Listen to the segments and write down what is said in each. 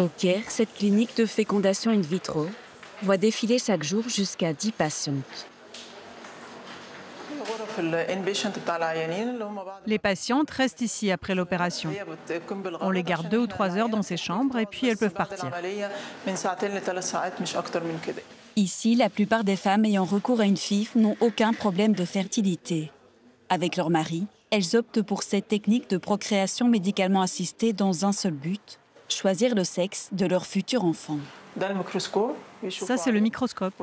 Au Caire, cette clinique de fécondation in vitro voit défiler chaque jour jusqu'à 10 patientes. Les patientes restent ici après l'opération. On les garde 2 ou 3 heures dans ces chambres et puis elles peuvent partir. Ici, la plupart des femmes ayant recours à une FIV n'ont aucun problème de fertilité. Avec leur mari, elles optent pour cette technique de procréation médicalement assistée dans un seul but, choisir le sexe de leur futur enfant. Ça, c'est le microscope.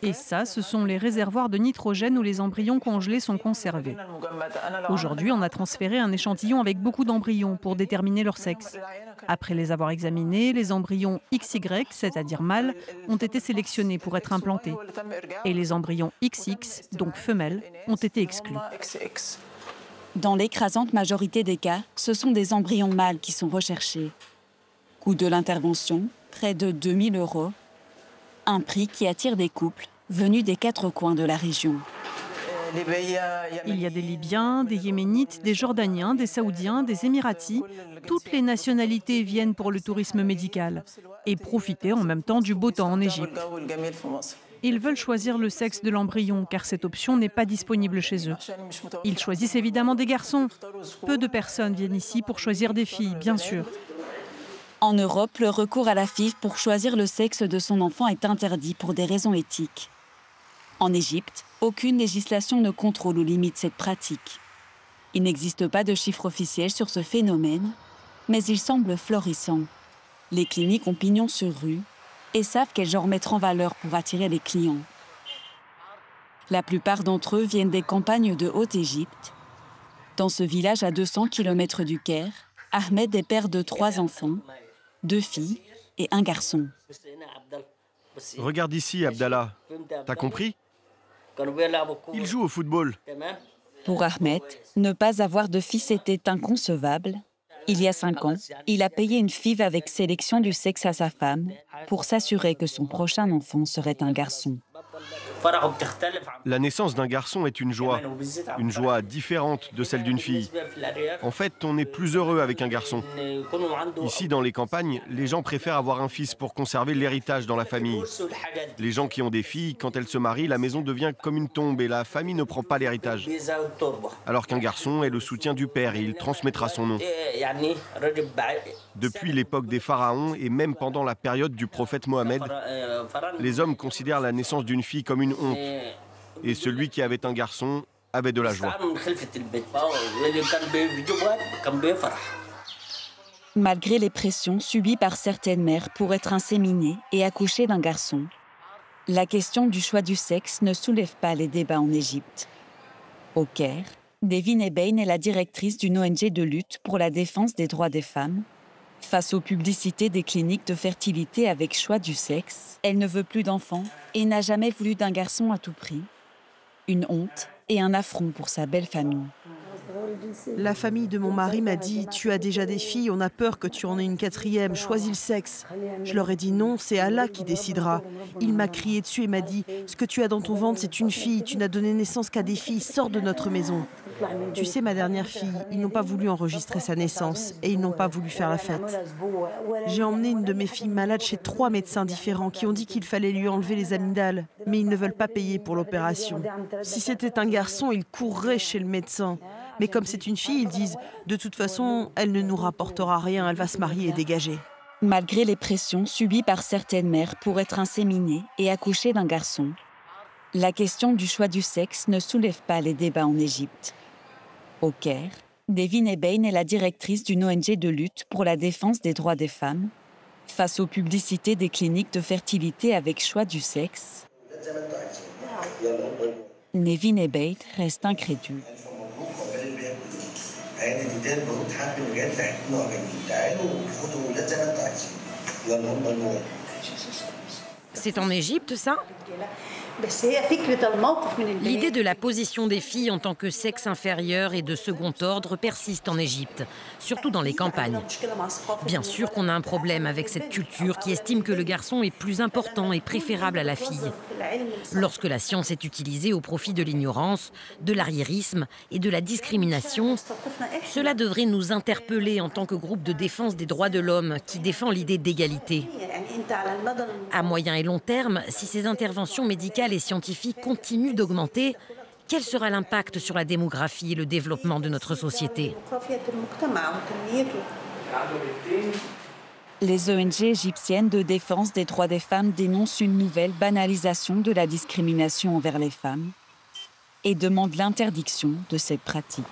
Et ça, ce sont les réservoirs de nitrogène où les embryons congelés sont conservés. Aujourd'hui, on a transféré un échantillon avec beaucoup d'embryons pour déterminer leur sexe. Après les avoir examinés, les embryons XY, c'est-à-dire mâles, ont été sélectionnés pour être implantés. Et les embryons XX, donc femelles, ont été exclus. Dans l'écrasante majorité des cas, ce sont des embryons mâles qui sont recherchés. Coût de l'intervention, près de 2 000 €. Un prix qui attire des couples venus des 4 coins de la région. Il y a des Libyens, des Yéménites, des Jordaniens, des Saoudiens, des Émiratis. Toutes les nationalités viennent pour le tourisme médical et profiter en même temps du beau temps en Égypte. Ils veulent choisir le sexe de l'embryon car cette option n'est pas disponible chez eux. Ils choisissent évidemment des garçons. Peu de personnes viennent ici pour choisir des filles, bien sûr. En Europe, le recours à la FIV pour choisir le sexe de son enfant est interdit pour des raisons éthiques. En Égypte, aucune législation ne contrôle ou limite cette pratique. Il n'existe pas de chiffre officiel sur ce phénomène, mais il semble florissant. Les cliniques ont pignon sur rue et savent quel genre mettre en valeur pour attirer les clients. La plupart d'entre eux viennent des campagnes de Haute-Égypte. Dans ce village à 200 km du Caire, Ahmed est père de 3 enfants, 2 filles et 1 garçon. Regarde ici, Abdallah. T'as compris? Il joue au football. Pour Ahmed, ne pas avoir de fils était inconcevable. Il y a 5 ans, il a payé une FIV avec sélection du sexe à sa femme pour s'assurer que son prochain enfant serait un garçon. La naissance d'un garçon est une joie différente de celle d'une fille. En fait, on est plus heureux avec un garçon. Ici, dans les campagnes, les gens préfèrent avoir un fils pour conserver l'héritage dans la famille. Les gens qui ont des filles, quand elles se marient, la maison devient comme une tombe et la famille ne prend pas l'héritage. Alors qu'un garçon est le soutien du père et il transmettra son nom. Depuis l'époque des pharaons et même pendant la période du prophète Mohammed, les hommes considèrent la naissance d'une fille comme une honte. Et celui qui avait un garçon avait de la joie. Malgré les pressions subies par certaines mères pour être inséminées et accoucher d'un garçon, la question du choix du sexe ne soulève pas les débats en Égypte. Au Caire, Devin Ebein est la directrice d'une ONG de lutte pour la défense des droits des femmes. Face aux publicités des cliniques de fertilité avec choix du sexe, elle ne veut plus d'enfants et n'a jamais voulu d'un garçon à tout prix. Une honte et un affront pour sa belle famille. La famille de mon mari m'a dit « Tu as déjà des filles, on a peur que tu en aies une 4e, choisis le sexe ». Je leur ai dit « Non, c'est Allah qui décidera ». Il m'a crié dessus et m'a dit « Ce que tu as dans ton ventre, c'est une fille, tu n'as donné naissance qu'à des filles, sors de notre maison ». Tu sais, ma dernière fille, ils n'ont pas voulu enregistrer sa naissance et ils n'ont pas voulu faire la fête. J'ai emmené une de mes filles malade chez 3 médecins différents qui ont dit qu'il fallait lui enlever les amygdales, mais ils ne veulent pas payer pour l'opération. Si c'était un garçon, ils courraient chez le médecin. Mais comme c'est une fille, ils disent « De toute façon, elle ne nous rapportera rien, elle va se marier et dégager ». Malgré les pressions subies par certaines mères pour être inséminées et accoucher d'un garçon, la question du choix du sexe ne soulève pas les débats en Égypte. Au Caire, Devin Ebein est la directrice d'une ONG de lutte pour la défense des droits des femmes. Face aux publicités des cliniques de fertilité avec choix du sexe, Devin Ebein reste incrédule. C'est en Égypte, ça? L'idée de la position des filles en tant que sexe inférieur et de second ordre persiste en Égypte, surtout dans les campagnes. Bien sûr qu'on a un problème avec cette culture qui estime que le garçon est plus important et préférable à la fille. Lorsque la science est utilisée au profit de l'ignorance, de l'arriérisme et de la discrimination, cela devrait nous interpeller en tant que groupe de défense des droits de l'homme qui défend l'idée d'égalité. À moyen et long terme, si ces interventions médicales et scientifiques continuent d'augmenter, quel sera l'impact sur la démographie et le développement de notre société ? Les ONG égyptiennes de défense des droits des femmes dénoncent une nouvelle banalisation de la discrimination envers les femmes et demandent l'interdiction de cette pratique.